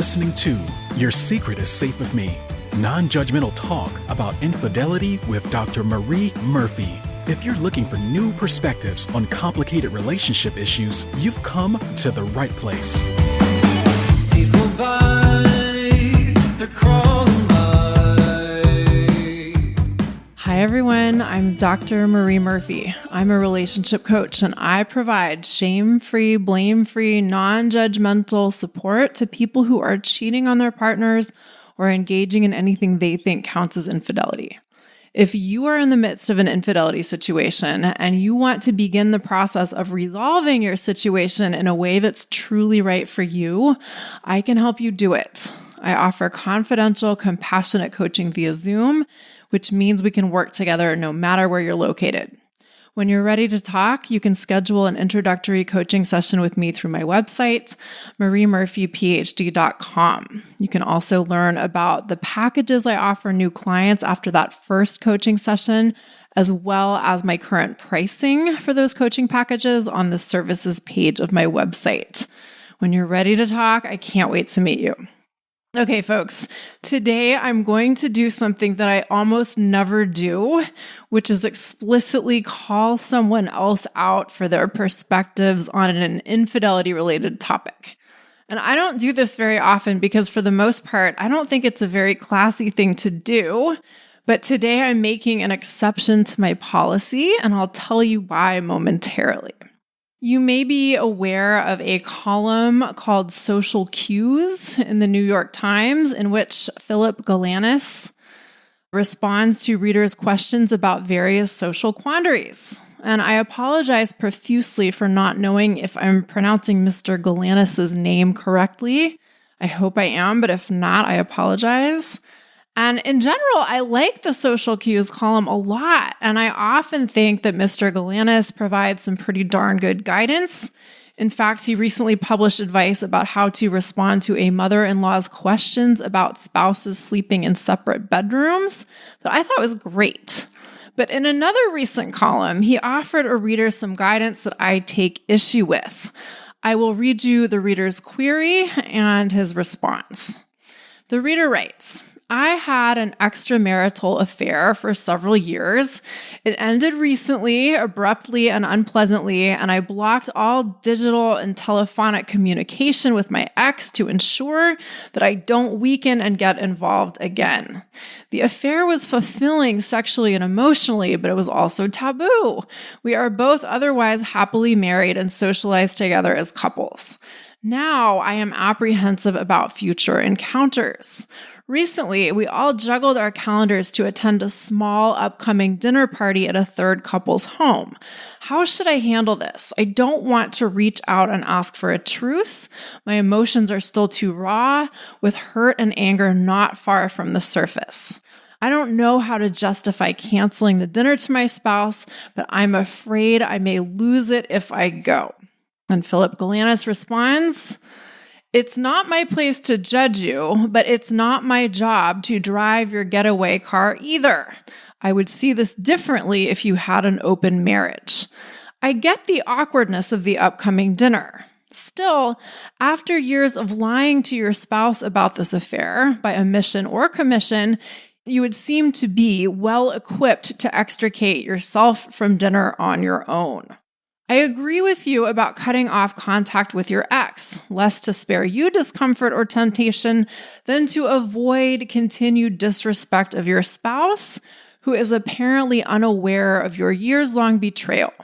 listening to Your Secret is Safe with Me, non-judgmental talk about infidelity with Dr. Marie Murphy. If you're looking for new perspectives on complicated relationship issues, you've come to the right place. Days go by, they're crawling by. Hi everyone, I'm Dr. Marie Murphy. I'm a relationship coach and I provide shame-free, blame-free, non-judgmental support to people who are cheating on their partners or engaging in anything they think counts as infidelity. If you are in the midst of an infidelity situation and you want to begin the process of resolving your situation in a way that's truly right for you, I can help you do it. I offer confidential, compassionate coaching via Zoom, which means we can work together no matter where you're located. When you're ready to talk, you can schedule an introductory coaching session with me through my website, mariemurphyphd.com. You can also learn about the packages I offer new clients after that first coaching session, as well as my current pricing for those coaching packages on the services page of my website. When you're ready to talk, I can't wait to meet you. Okay, folks, today I'm going to do something that I almost never do, which is explicitly call someone else out for their perspectives on an infidelity-related topic. And I don't do this very often because for the most part, I don't think it's a very classy thing to do. But today I'm making an exception to my policy, and I'll tell you why momentarily. You may be aware of a column called Social Cues in the New York Times, in which Philip Galanis responds to readers' questions about various social quandaries. And I apologize profusely for not knowing if I'm pronouncing Mr. Galanis' name correctly. I hope I am, but if not, I apologize. And in general, I like the Social Cues column a lot, and I often think that Mr. Galanis provides some pretty darn good guidance. In fact, he recently published advice about how to respond to a mother-in-law's questions about spouses sleeping in separate bedrooms that I thought was great. But in another recent column, he offered a reader some guidance that I take issue with. I will read you the reader's query and his response. The reader writes, I had an extramarital affair for several years. It ended recently, abruptly and unpleasantly, and I blocked all digital and telephonic communication with my ex to ensure that I don't weaken and get involved again. The affair was fulfilling sexually and emotionally, but it was also taboo. We are both otherwise happily married and socialized together as couples. Now I am apprehensive about future encounters. Recently, we all juggled our calendars to attend a small upcoming dinner party at a third couple's home. How should I handle this? I don't want to reach out and ask for a truce. My emotions are still too raw, with hurt and anger not far from the surface. I don't know how to justify canceling the dinner to my spouse, but I'm afraid I may lose it if I go. And Philip Galanis responds, it's not my place to judge you, but it's not my job to drive your getaway car either. I would see this differently if you had an open marriage. I get the awkwardness of the upcoming dinner. Still, after years of lying to your spouse about this affair, by omission or commission, you would seem to be well equipped to extricate yourself from dinner on your own. I agree with you about cutting off contact with your ex, less to spare you discomfort or temptation than to avoid continued disrespect of your spouse, who is apparently unaware of your years-long betrayal.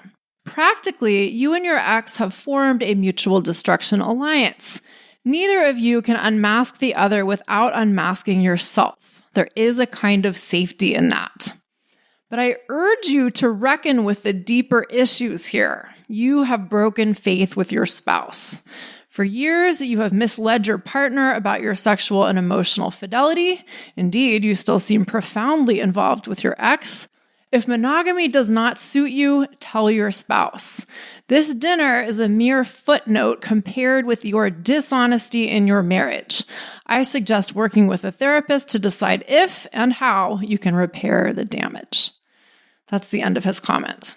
Practically, you and your ex have formed a mutual destruction alliance. Neither of you can unmask the other without unmasking yourself. There is a kind of safety in that. But I urge you to reckon with the deeper issues here. You have broken faith with your spouse. For years, you have misled your partner about your sexual and emotional fidelity. Indeed, you still seem profoundly involved with your ex. If monogamy does not suit you, tell your spouse. This dinner is a mere footnote compared with your dishonesty in your marriage. I suggest working with a therapist to decide if and how you can repair the damage. That's the end of his comment.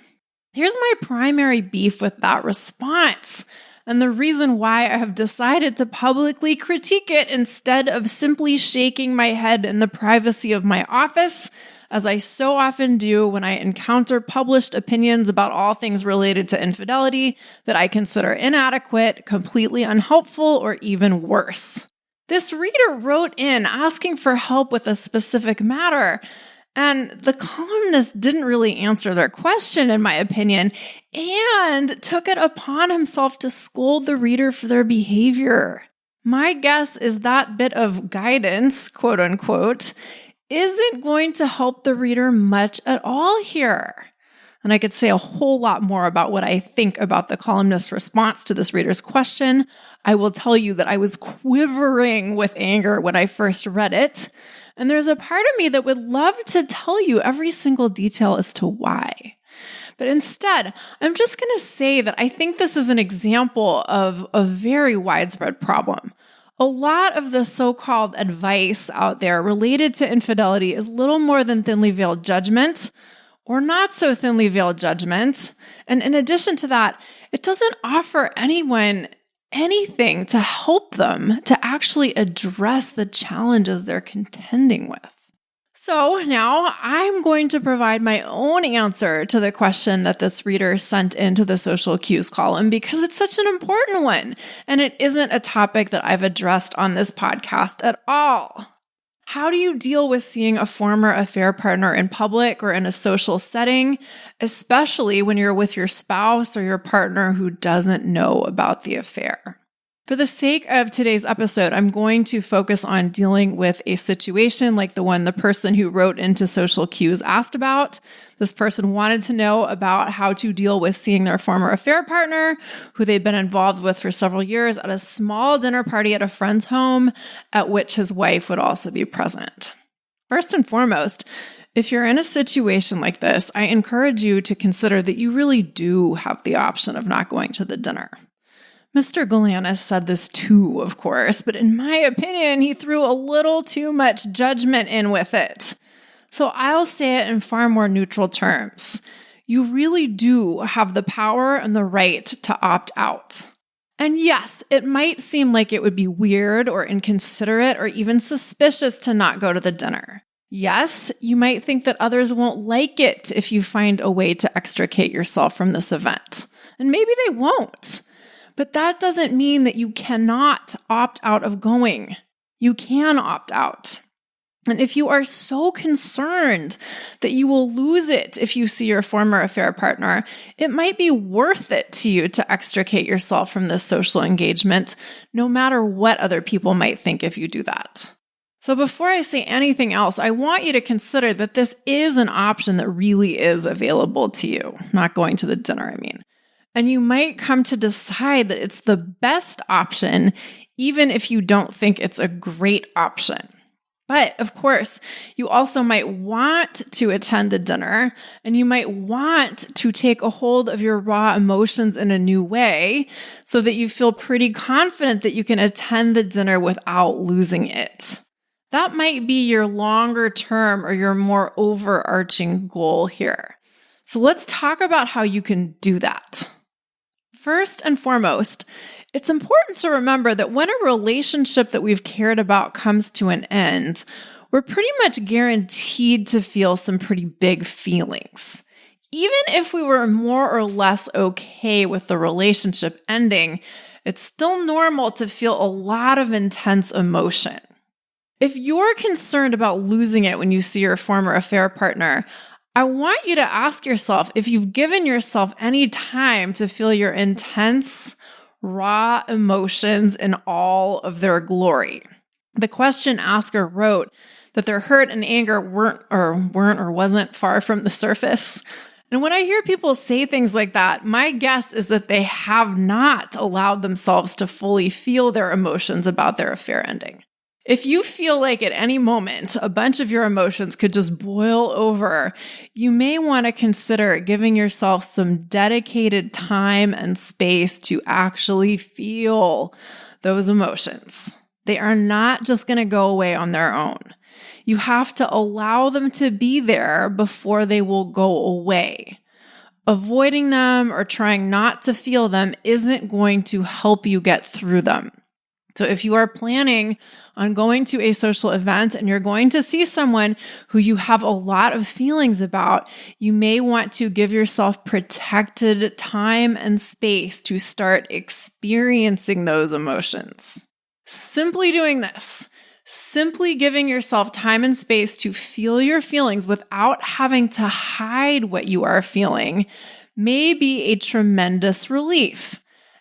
Here's my primary beef with that response. and the reason why I have decided to publicly critique it instead of simply shaking my head in the privacy of my office, as I so often do when I encounter published opinions about all things related to infidelity that I consider inadequate, completely unhelpful, or even worse. This reader wrote in asking for help with a specific matter, and the columnist didn't really answer their question, in my opinion, and took it upon himself to scold the reader for their behavior. My guess is that bit of guidance, quote unquote, isn't going to help the reader much at all here. And I could say a whole lot more about what I think about the columnist's response to this reader's question. I will tell you that I was quivering with anger when I first read it. And there's a part of me that would love to tell you every single detail as to why. But instead, I'm just going to say that I think this is an example of a very widespread problem. A lot of the so-called advice out there related to infidelity is little more than thinly veiled judgment, or not so thinly veiled judgment. And in addition to that, it doesn't offer anyone anything to help them to actually address the challenges they're contending with. So now I'm going to provide my own answer to the question that this reader sent into the social cues column because it's such an important one, and it isn't a topic that I've addressed on this podcast at all. How do you deal with seeing a former affair partner in public or in a social setting, especially when you're with your spouse or your partner who doesn't know about the affair? For the sake of today's episode, I'm going to focus on dealing with a situation like the one the person who wrote into social cues asked about. This person wanted to know about how to deal with seeing their former affair partner, who they'd been involved with for several years, at a small dinner party at a friend's home, at which his wife would also be present. First and foremost, if you're in a situation like this, I encourage you to consider that you really do have the option of not going to the dinner. Mr. Galanis said this too, of course, but in my opinion, he threw a little too much judgment in with it. So I'll say it in far more neutral terms. You really do have the power and the right to opt out. And yes, it might seem like it would be weird or inconsiderate or even suspicious to not go to the dinner. Yes, you might think that others won't like it if you find a way to extricate yourself from this event. And maybe they won't. But that doesn't mean that you cannot opt out of going. You can opt out. And if you are so concerned that you will lose it if you see your former affair partner, it might be worth it to you to extricate yourself from this social engagement, no matter what other people might think if you do that. So before I say anything else, I want you to consider that this is an option that really is available to you, not going to the dinner, I mean. And you might come to decide that it's the best option, even if you don't think it's a great option. But of course, you also might want to attend the dinner, and you might want to take a hold of your raw emotions in a new way so that you feel pretty confident that you can attend the dinner without losing it. That might be your longer term or your more overarching goal here. So let's talk about how you can do that. First and foremost, it's important to remember that when a relationship that we've cared about comes to an end, we're pretty much guaranteed to feel some pretty big feelings. Even if we were more or less okay with the relationship ending, it's still normal to feel a lot of intense emotion. If you're concerned about losing it when you see your former affair partner, I want you to ask yourself if you've given yourself any time to feel your intense, raw emotions in all of their glory. The question asker wrote that their hurt and anger weren't or wasn't far from the surface. And when I hear people say things like that, my guess is that they have not allowed themselves to fully feel their emotions about their affair ending. If you feel like at any moment a bunch of your emotions could just boil over, you may want to consider giving yourself some dedicated time and space to actually feel those emotions. They are not just going to go away on their own. You have to allow them to be there before they will go away. Avoiding them or trying not to feel them isn't going to help you get through them. So if you are planning on going to a social event and you're going to see someone who you have a lot of feelings about, you may want to give yourself protected time and space to start experiencing those emotions. Simply doing this, simply giving yourself time and space to feel your feelings without having to hide what you are feeling may be a tremendous relief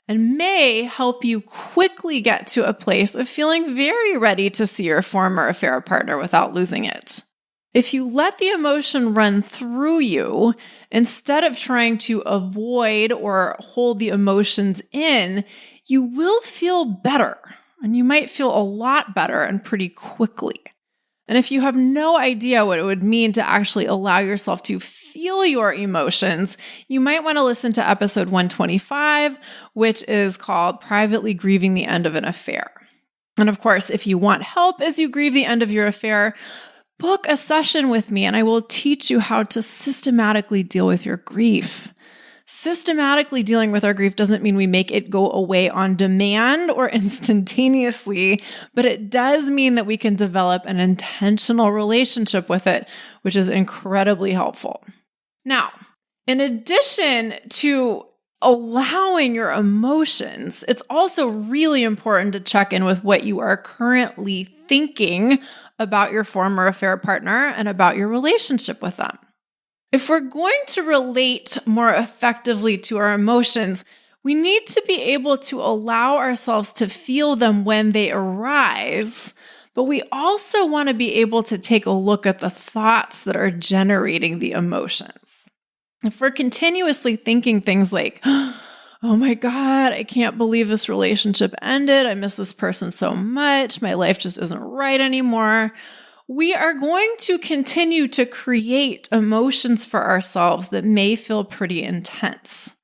and may help you quickly get to a place of feeling very ready to see your former affair partner without losing it. If you let the emotion run through you, instead of trying to avoid or hold the emotions in, you will feel better, and you might feel a lot better and pretty quickly. And if you have no idea what it would mean to actually allow yourself to feel your emotions, you might want to listen to episode 125, which is called Privately Grieving the End of an Affair. And of course, if you want help as you grieve the end of your affair, book a session with me and I will teach you how to systematically deal with your grief. Systematically dealing with our grief doesn't mean we make it go away on demand or instantaneously, but it does mean that we can develop an intentional relationship with it, which is incredibly helpful. Now, in addition to allowing your emotions, it's also really important to check in with what you are currently thinking about your former affair partner and about your relationship with them. If we're going to relate more effectively to our emotions, we need to be able to allow ourselves to feel them when they arise, but we also want to be able to take a look at the thoughts that are generating the emotions. If we're continuously thinking things like, oh my God, I can't believe this relationship ended. I miss this person so much. My life just isn't right anymore. We are going to continue to create emotions for ourselves that may feel pretty intense.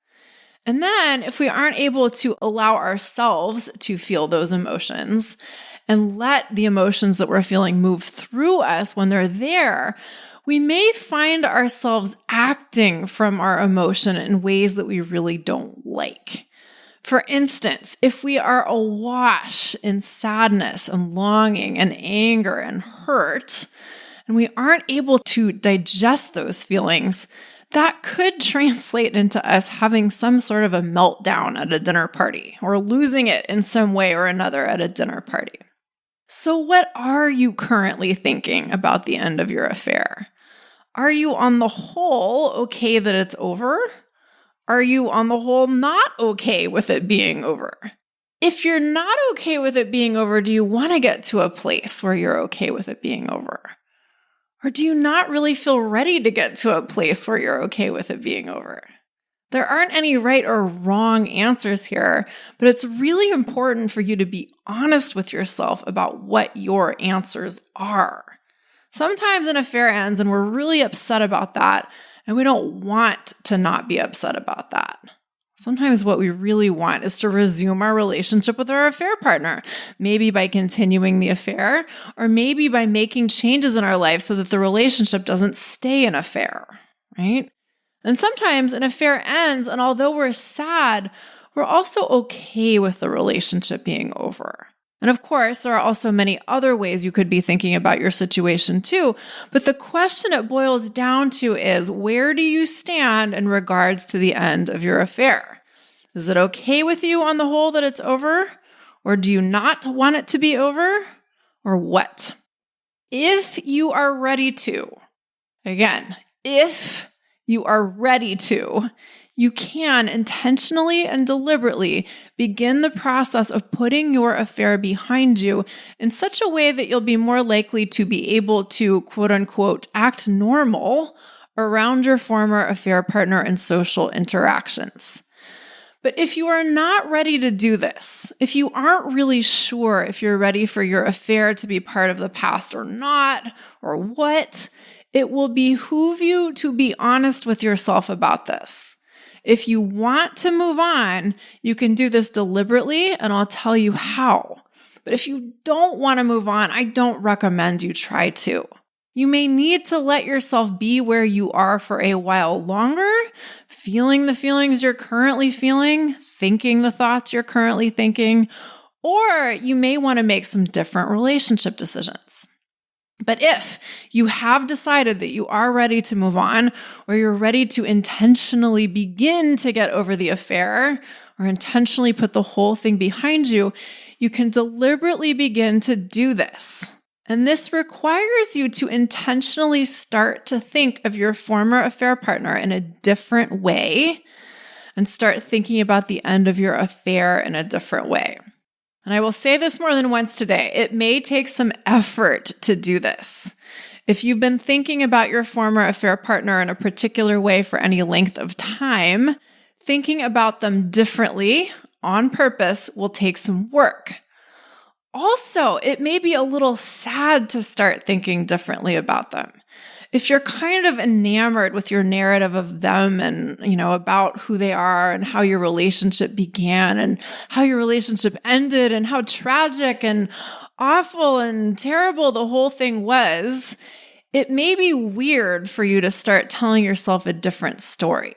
And then if we aren't able to allow ourselves to feel those emotions and let the emotions that we're feeling move through us when they're there, we may find ourselves acting from our emotion in ways that we really don't like. For instance, if we are awash in sadness and longing and anger and hurt, and we aren't able to digest those feelings, that could translate into us having some sort of a meltdown at a dinner party or losing it in some way or another at a dinner party. So what are you currently thinking about the end of your affair? Are you on the whole okay that it's over? Are you on the whole not okay with it being over? If you're not okay with it being over, do you want to get to a place where you're okay with it being over? Or do you not really feel ready to get to a place where you're okay with it being over? There aren't any right or wrong answers here, but it's really important for you to be honest with yourself about what your answers are. Sometimes an affair ends and we're really upset about that, and we don't want to not be upset about that. Sometimes what we really want is to resume our relationship with our affair partner, maybe by continuing the affair, or maybe by making changes in our life so that the relationship doesn't stay an affair, right? And sometimes an affair ends, and although we're sad, we're also okay with the relationship being over. And of course, there are also many other ways you could be thinking about your situation too. But the question it boils down to is, where do you stand in regards to the end of your affair? Is it okay with you on the whole that it's over? Or do you not want it to be over? Or what? If you are ready to, again, if you are ready to, you can intentionally and deliberately begin the process of putting your affair behind you in such a way that you'll be more likely to be able to, quote unquote, act normal around your former affair partner and social interactions. But if you are not ready to do this, if you aren't really sure if you're ready for your affair to be part of the past or not, or what, it will behoove you to be honest with yourself about this. If you want to move on, you can do this deliberately, and I'll tell you how. But if you don't want to move on, I don't recommend you try to. You may need to let yourself be where you are for a while longer, feeling the feelings you're currently feeling, thinking the thoughts you're currently thinking, or you may want to make some different relationship decisions. But if you have decided that you are ready to move on, or you're ready to intentionally begin to get over the affair, or intentionally put the whole thing behind you, you can deliberately begin to do this. And this requires you to intentionally start to think of your former affair partner in a different way and start thinking about the end of your affair in a different way. And I will say this more than once today, it may take some effort to do this. If you've been thinking about your former affair partner in a particular way for any length of time, thinking about them differently on purpose will take some work. Also, it may be a little sad to start thinking differently about them. If you're kind of enamored with your narrative of them and, about who they are and how your relationship began and how your relationship ended and how tragic and awful and terrible the whole thing was, it may be weird for you to start telling yourself a different story.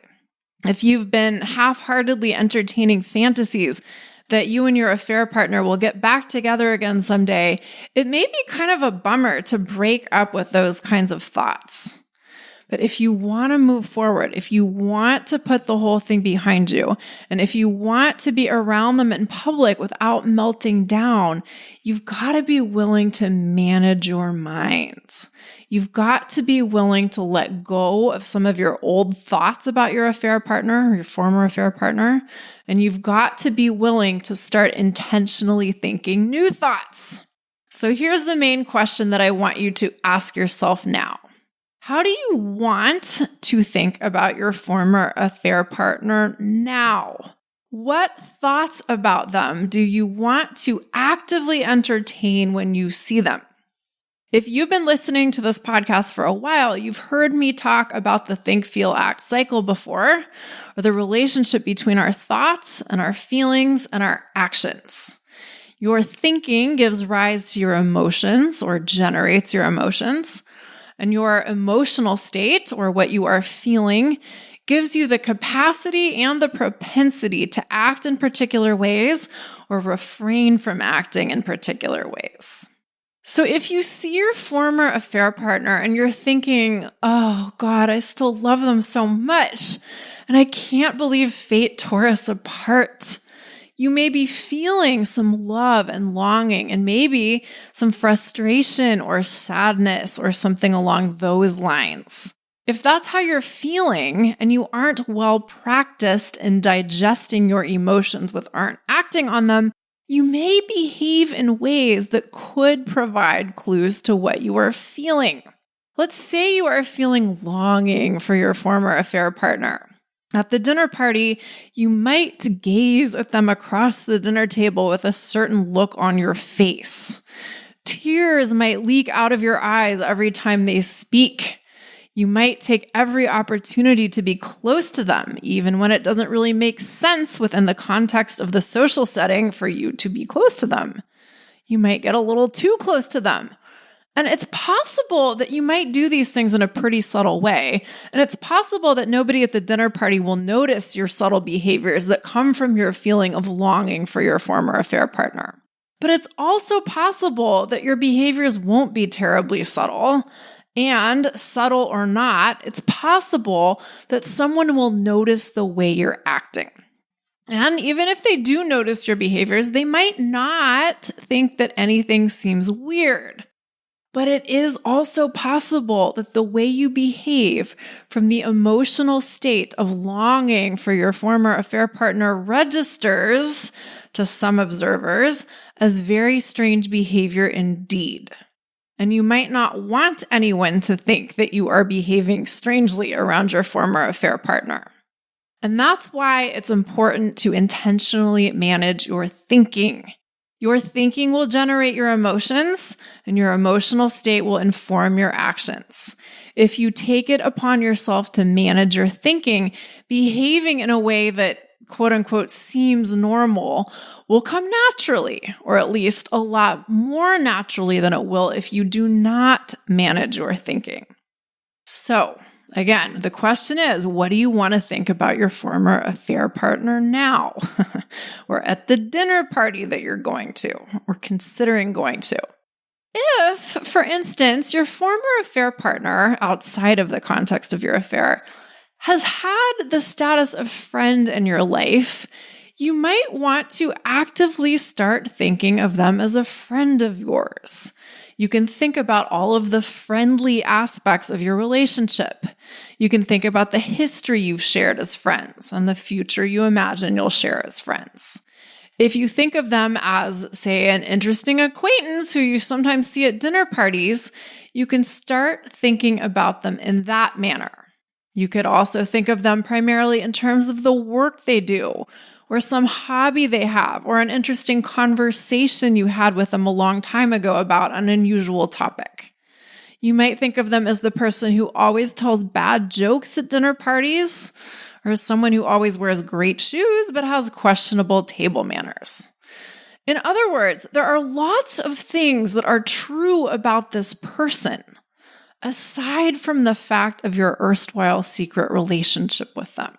If you've been half-heartedly entertaining fantasies that you and your affair partner will get back together again someday, it may be kind of a bummer to break up with those kinds of thoughts. But if you want to move forward, if you want to put the whole thing behind you, and if you want to be around them in public without melting down, you've got to be willing to manage your mind. You've got to be willing to let go of some of your old thoughts about your affair partner or your former affair partner, and you've got to be willing to start intentionally thinking new thoughts. So here's the main question that I want you to ask yourself now. How do you want to think about your former affair partner now? What thoughts about them do you want to actively entertain when you see them? If you've been listening to this podcast for a while, you've heard me talk about the think, feel, act cycle before, or the relationship between our thoughts and our feelings and our actions. Your thinking gives rise to your emotions or generates your emotions. And your emotional state, or what you are feeling, gives you the capacity and the propensity to act in particular ways or refrain from acting in particular ways. So if you see your former affair partner and you're thinking, oh God, I still love them so much, and I can't believe fate tore us apart, you may be feeling some love and longing and maybe some frustration or sadness or something along those lines. If that's how you're feeling and you aren't well practiced in digesting your emotions aren't acting on them, you may behave in ways that could provide clues to what you are feeling. Let's say you are feeling longing for your former affair partner. At the dinner party, you might gaze at them across the dinner table with a certain look on your face. Tears might leak out of your eyes every time they speak. You might take every opportunity to be close to them, even when it doesn't really make sense within the context of the social setting for you to be close to them. You might get a little too close to them. And it's possible that you might do these things in a pretty subtle way. And it's possible that nobody at the dinner party will notice your subtle behaviors that come from your feeling of longing for your former affair partner. But it's also possible that your behaviors won't be terribly subtle. And subtle or not, it's possible that someone will notice the way you're acting. And even if they do notice your behaviors, they might not think that anything seems weird. But it is also possible that the way you behave from the emotional state of longing for your former affair partner registers to some observers as very strange behavior indeed. And you might not want anyone to think that you are behaving strangely around your former affair partner. And that's why it's important to intentionally manage your thinking. Your thinking will generate your emotions, and your emotional state will inform your actions. If you take it upon yourself to manage your thinking, behaving in a way that quote unquote seems normal will come naturally, or at least a lot more naturally than it will if you do not manage your thinking. So, again, the question is, what do you want to think about your former affair partner now? Or at the dinner party that you're going to, or considering going to? If, for instance, your former affair partner, outside of the context of your affair, has had the status of friend in your life, you might want to actively start thinking of them as a friend of yours. You can think about all of the friendly aspects of your relationship. You can think about the history you've shared as friends and the future you imagine you'll share as friends. If you think of them as, say, an interesting acquaintance who you sometimes see at dinner parties, you can start thinking about them in that manner. You could also think of them primarily in terms of the work they do, or some hobby they have, or an interesting conversation you had with them a long time ago about an unusual topic. You might think of them as the person who always tells bad jokes at dinner parties, or as someone who always wears great shoes but has questionable table manners. In other words, there are lots of things that are true about this person, aside from the fact of your erstwhile secret relationship with them.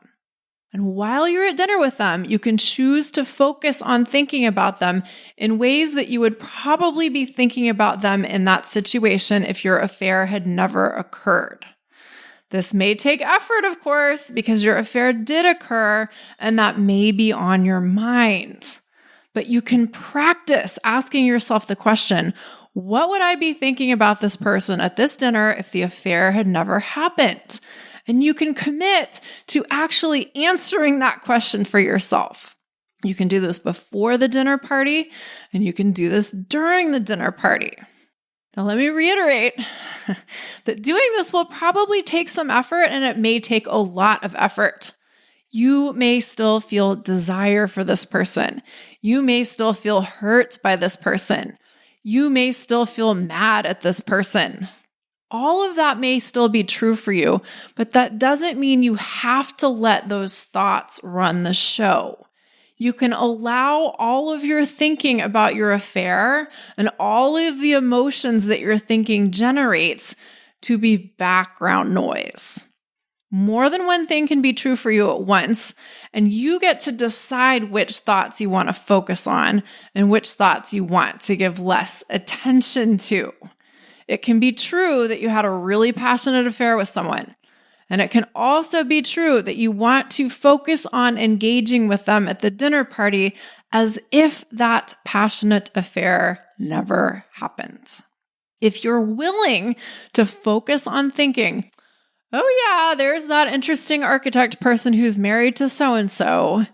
And while you're at dinner with them, you can choose to focus on thinking about them in ways that you would probably be thinking about them in that situation if your affair had never occurred. This may take effort, of course, because your affair did occur and that may be on your mind. But you can practice asking yourself the question, what would I be thinking about this person at this dinner if the affair had never happened? And you can commit to actually answering that question for yourself. You can do this before the dinner party, and you can do this during the dinner party. Now, let me reiterate that doing this will probably take some effort, and it may take a lot of effort. You may still feel desire for this person. You may still feel hurt by this person. You may still feel mad at this person. All of that may still be true for you, but that doesn't mean you have to let those thoughts run the show. You can allow all of your thinking about your affair and all of the emotions that your thinking generates to be background noise. More than one thing can be true for you at once, and you get to decide which thoughts you want to focus on and which thoughts you want to give less attention to. It can be true that you had a really passionate affair with someone, and it can also be true that you want to focus on engaging with them at the dinner party as if that passionate affair never happened. If you're willing to focus on thinking, oh yeah, there's that interesting architect person who's married to so-and-so,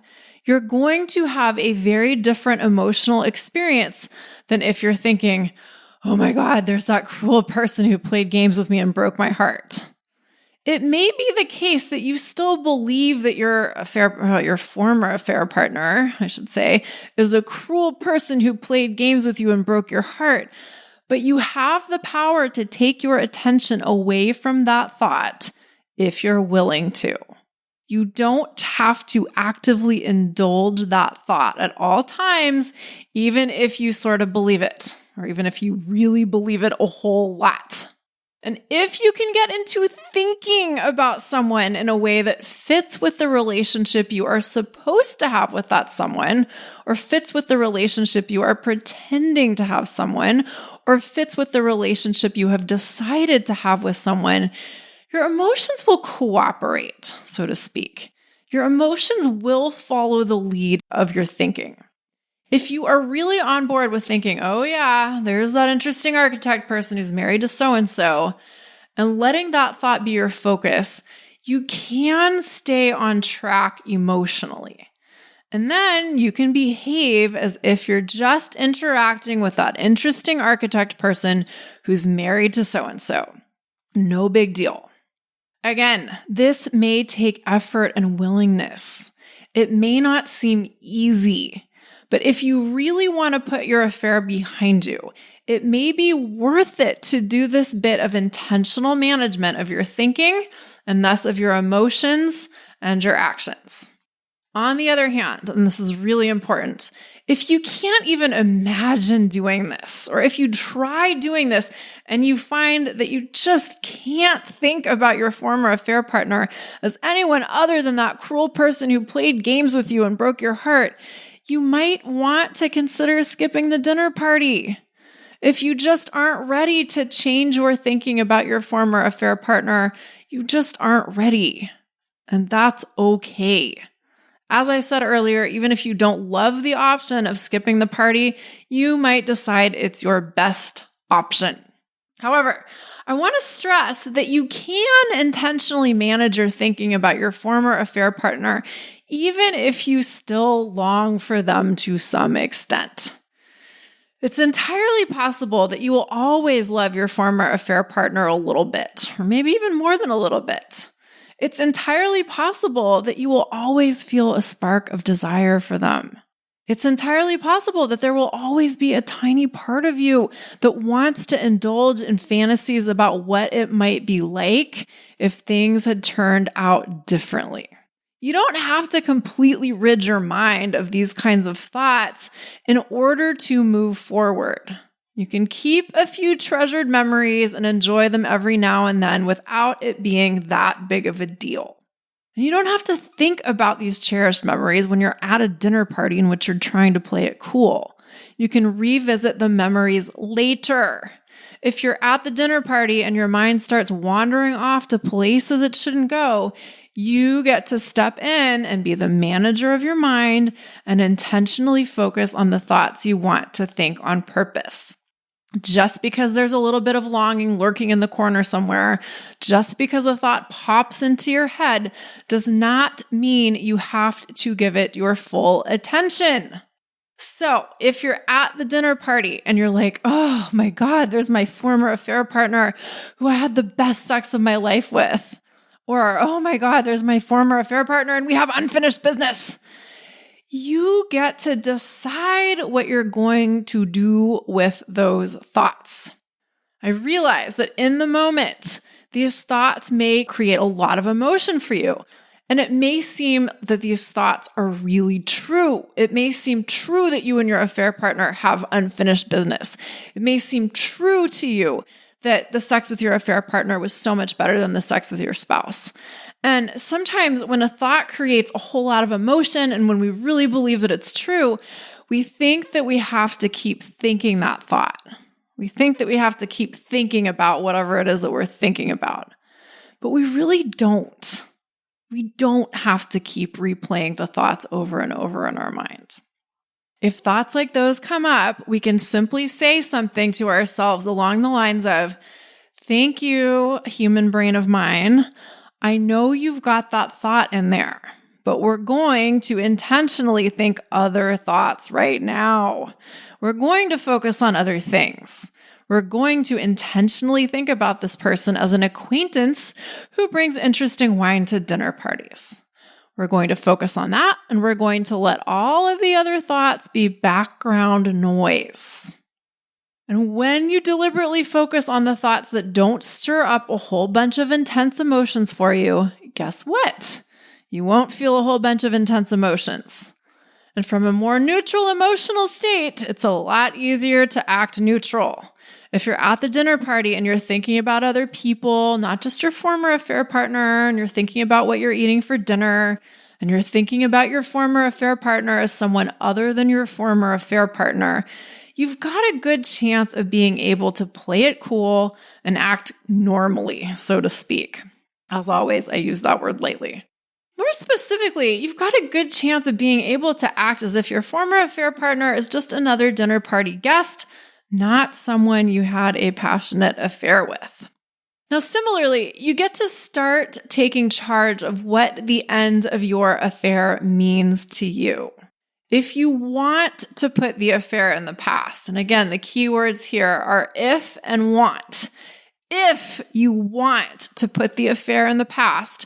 you're going to have a very different emotional experience than if you're thinking, oh my God, there's that cruel person who played games with me and broke my heart. It may be the case that you still believe that your former affair partner, I should say, is a cruel person who played games with you and broke your heart. But you have the power to take your attention away from that thought if you're willing to. You don't have to actively indulge that thought at all times, even if you sort of believe it, or even if you really believe it a whole lot. And if you can get into thinking about someone in a way that fits with the relationship you are supposed to have with that someone, or fits with the relationship you are pretending to have someone, or fits with the relationship you have decided to have with someone, your emotions will cooperate, so to speak. Your emotions will follow the lead of your thinking. If you are really on board with thinking, oh yeah, there's that interesting architect person who's married to so-and-so, and letting that thought be your focus, you can stay on track emotionally. And then you can behave as if you're just interacting with that interesting architect person who's married to so-and-so. No big deal. Again, this may take effort and willingness. It may not seem easy. But if you really want to put your affair behind you, it may be worth it to do this bit of intentional management of your thinking and thus of your emotions and your actions. On the other hand, and this is really important, if you can't even imagine doing this, or if you try doing this and you find that you just can't think about your former affair partner as anyone other than that cruel person who played games with you and broke your heart, you might want to consider skipping the dinner party. If you just aren't ready to change your thinking about your former affair partner, you just aren't ready. And that's okay. As I said earlier, even if you don't love the option of skipping the party, you might decide it's your best option. However, I want to stress that you can intentionally manage your thinking about your former affair partner, even if you still long for them to some extent. It's entirely possible that you will always love your former affair partner a little bit, or maybe even more than a little bit. It's entirely possible that you will always feel a spark of desire for them. It's entirely possible that there will always be a tiny part of you that wants to indulge in fantasies about what it might be like if things had turned out differently. You don't have to completely rid your mind of these kinds of thoughts in order to move forward. You can keep a few treasured memories and enjoy them every now and then without it being that big of a deal. And you don't have to think about these cherished memories when you're at a dinner party in which you're trying to play it cool. You can revisit the memories later. If you're at the dinner party and your mind starts wandering off to places it shouldn't go, you get to step in and be the manager of your mind and intentionally focus on the thoughts you want to think on purpose. Just because there's a little bit of longing lurking in the corner somewhere, just because a thought pops into your head, does not mean you have to give it your full attention. So if you're at the dinner party and you're like, oh my God, there's my former affair partner who I had the best sex of my life with. Or, oh my God, there's my former affair partner and we have unfinished business. You get to decide what you're going to do with those thoughts. I realize that in the moment, these thoughts may create a lot of emotion for you. And it may seem that these thoughts are really true. It may seem true that you and your affair partner have unfinished business. It may seem true to you that the sex with your affair partner was so much better than the sex with your spouse. And sometimes when a thought creates a whole lot of emotion and when we really believe that it's true, we think that we have to keep thinking that thought. We think that we have to keep thinking about whatever it is that we're thinking about. But we really don't. We don't have to keep replaying the thoughts over and over in our mind. If thoughts like those come up, we can simply say something to ourselves along the lines of, "Thank you, human brain of mine. I know you've got that thought in there, but we're going to intentionally think other thoughts right now. We're going to focus on other things. We're going to intentionally think about this person as an acquaintance who brings interesting wine to dinner parties. We're going to focus on that, and we're going to let all of the other thoughts be background noise." And when you deliberately focus on the thoughts that don't stir up a whole bunch of intense emotions for you, guess what? You won't feel a whole bunch of intense emotions. And from a more neutral emotional state, it's a lot easier to act neutral. If you're at the dinner party and you're thinking about other people, not just your former affair partner, and you're thinking about what you're eating for dinner, and you're thinking about your former affair partner as someone other than your former affair partner, you've got a good chance of being able to play it cool and act normally, so to speak. As always, I use that word lightly. More specifically, you've got a good chance of being able to act as if your former affair partner is just another dinner party guest, not someone you had a passionate affair with. Now, similarly, you get to start taking charge of what the end of your affair means to you. If you want to put the affair in the past, and again, the key words here are if and want. If you want to put the affair in the past,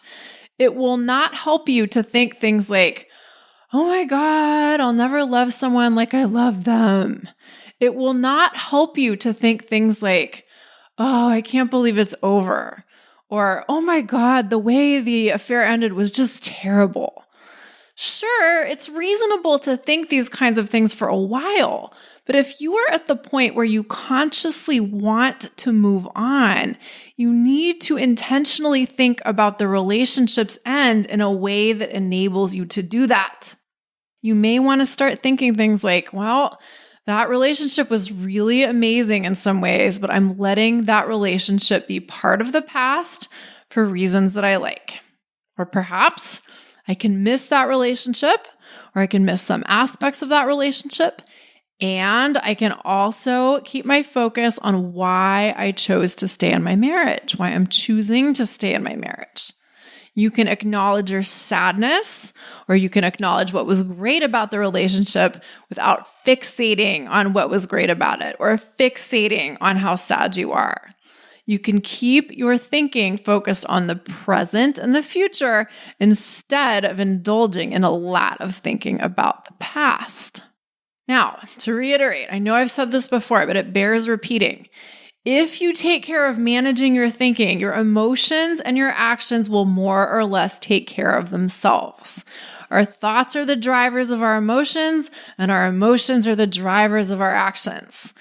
it will not help you to think things like, "Oh my God, I'll never love someone like I love them." It will not help you to think things like, "Oh, I can't believe it's over." Or, "Oh my God, the way the affair ended was just terrible." Sure, it's reasonable to think these kinds of things for a while, but if you are at the point where you consciously want to move on, you need to intentionally think about the relationship's end in a way that enables you to do that. You may want to start thinking things like, well, that relationship was really amazing in some ways, but I'm letting that relationship be part of the past for reasons that I like. Or perhaps I can miss that relationship, or I can miss some aspects of that relationship. And I can also keep my focus on why I chose to stay in my marriage, why I'm choosing to stay in my marriage. You can acknowledge your sadness, or you can acknowledge what was great about the relationship without fixating on what was great about it, or fixating on how sad you are. You can keep your thinking focused on the present and the future instead of indulging in a lot of thinking about the past. Now, to reiterate, I know I've said this before, but it bears repeating. If you take care of managing your thinking, your emotions and your actions will more or less take care of themselves. Our thoughts are the drivers of our emotions, and our emotions are the drivers of our actions.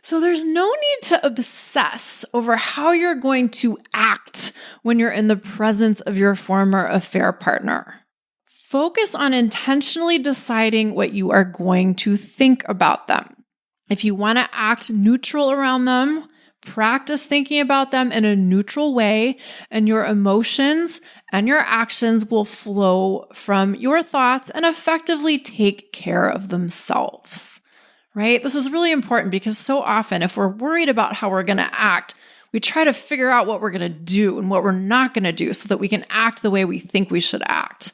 So there's no need to obsess over how you're going to act when you're in the presence of your former affair partner. Focus on intentionally deciding what you are going to think about them. If you want to act neutral around them, practice thinking about them in a neutral way, and your emotions and your actions will flow from your thoughts and effectively take care of themselves. Right? This is really important because so often, if we're worried about how we're going to act, we try to figure out what we're going to do and what we're not going to do so that we can act the way we think we should act.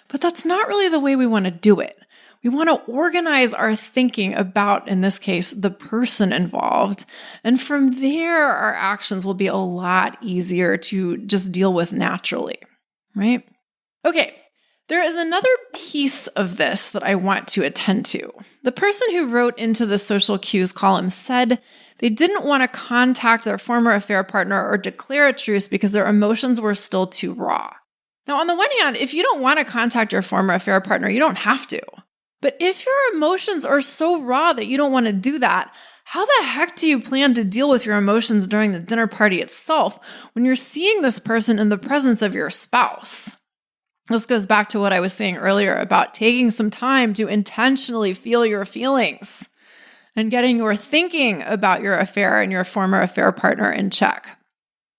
But that's not really the way we want to do it. We want to organize our thinking about, in this case, the person involved. And from there, our actions will be a lot easier to just deal with naturally, right? Okay. There is another piece of this that I want to attend to. The person who wrote into the social cues column said they didn't want to contact their former affair partner or declare a truce because their emotions were still too raw. Now, on the one hand, if you don't want to contact your former affair partner, you don't have to. But if your emotions are so raw that you don't want to do that, how the heck do you plan to deal with your emotions during the dinner party itself when you're seeing this person in the presence of your spouse? This goes back to what I was saying earlier about taking some time to intentionally feel your feelings and getting your thinking about your affair and your former affair partner in check.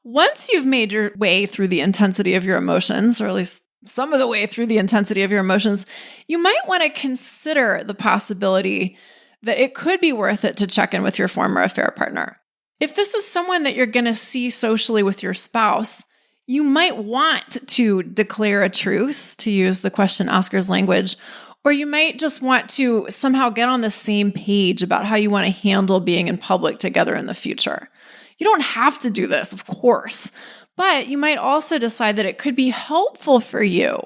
Once you've made your way through the intensity of your emotions, or at least some of the way through the intensity of your emotions, you might want to consider the possibility that it could be worth it to check in with your former affair partner. If this is someone that you're going to see socially with your spouse, you might want to declare a truce, to use the question asker's language, or you might just want to somehow get on the same page about how you want to handle being in public together in the future. You don't have to do this, of course, but you might also decide that it could be helpful for you.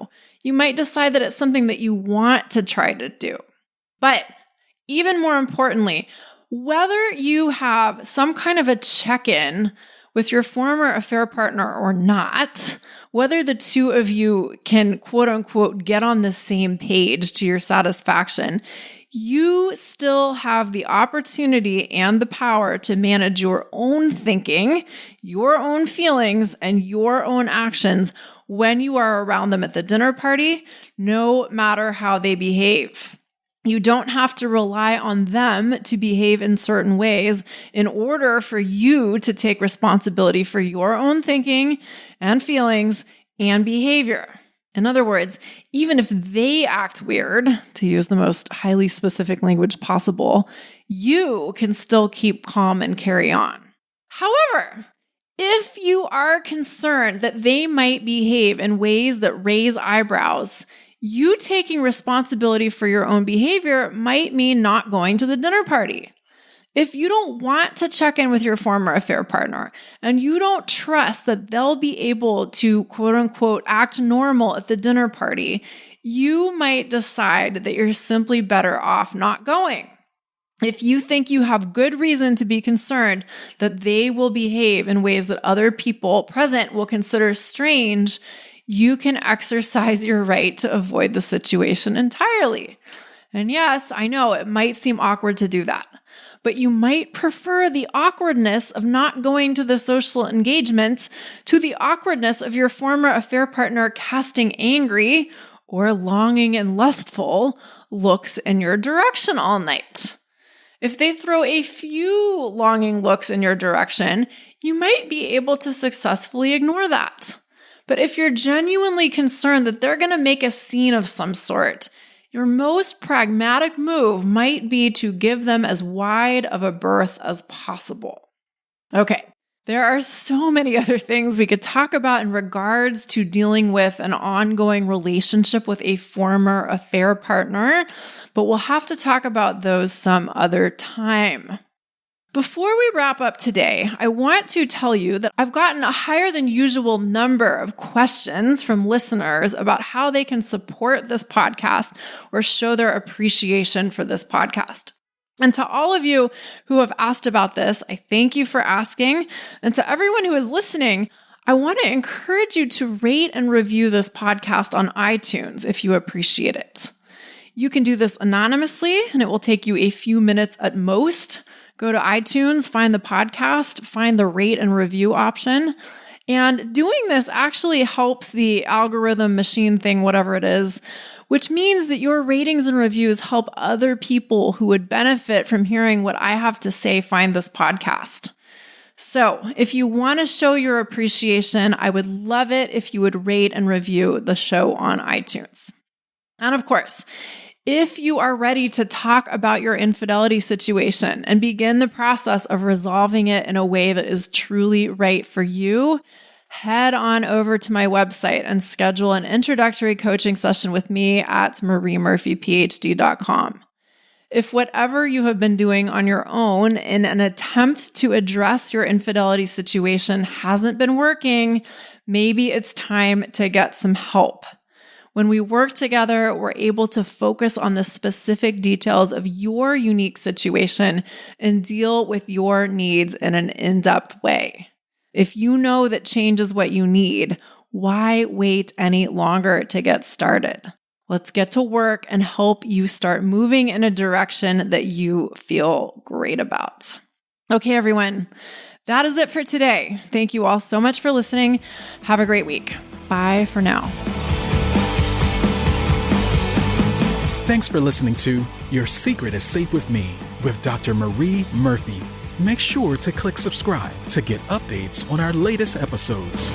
You might decide that it's something that you want to try to do. But even more importantly, whether you have some kind of a check-in with your former affair partner or not, whether the two of you can quote unquote get on the same page to your satisfaction, you still have the opportunity and the power to manage your own thinking, your own feelings, and your own actions when you are around them at the dinner party, no matter how they behave. You don't have to rely on them to behave in certain ways in order for you to take responsibility for your own thinking and feelings and behavior. In other words, even if they act weird, to use the most highly specific language possible, you can still keep calm and carry on. However, if you are concerned that they might behave in ways that raise eyebrows, you taking responsibility for your own behavior might mean not going to the dinner party. If you don't want to check in with your former affair partner and you don't trust that they'll be able to quote unquote act normal at the dinner party, you might decide that you're simply better off not going. If you think you have good reason to be concerned that they will behave in ways that other people present will consider strange, you can exercise your right to avoid the situation entirely. And yes, I know it might seem awkward to do that, but you might prefer the awkwardness of not going to the social engagement to the awkwardness of your former affair partner casting angry or longing and lustful looks in your direction all night. If they throw a few longing looks in your direction, you might be able to successfully ignore that. But if you're genuinely concerned that they're going to make a scene of some sort, your most pragmatic move might be to give them as wide of a berth as possible. Okay, there are so many other things we could talk about in regards to dealing with an ongoing relationship with a former affair partner, but we'll have to talk about those some other time. Before we wrap up today, I want to tell you that I've gotten a higher than usual number of questions from listeners about how they can support this podcast or show their appreciation for this podcast. And to all of you who have asked about this, I thank you for asking. And to everyone who is listening, I want to encourage you to rate and review this podcast on iTunes if you appreciate it. You can do this anonymously, and it will take you a few minutes at most. Go to iTunes, find the podcast, find the rate and review option. And doing this actually helps the algorithm, machine thing, whatever it is, which means that your ratings and reviews help other people who would benefit from hearing what I have to say find this podcast. So if you want to show your appreciation, I would love it if you would rate and review the show on iTunes. And of course, if you are ready to talk about your infidelity situation and begin the process of resolving it in a way that is truly right for you, head on over to my website and schedule an introductory coaching session with me at mariemurphyphd.com. If whatever you have been doing on your own in an attempt to address your infidelity situation hasn't been working, maybe it's time to get some help. When we work together, we're able to focus on the specific details of your unique situation and deal with your needs in an in-depth way. If you know that change is what you need, why wait any longer to get started? Let's get to work and help you start moving in a direction that you feel great about. Okay, everyone, that is it for today. Thank you all so much for listening. Have a great week. Bye for now. Thanks for listening to Your Secret is Safe with Me with Dr. Marie Murphy. Make sure to click subscribe to get updates on our latest episodes.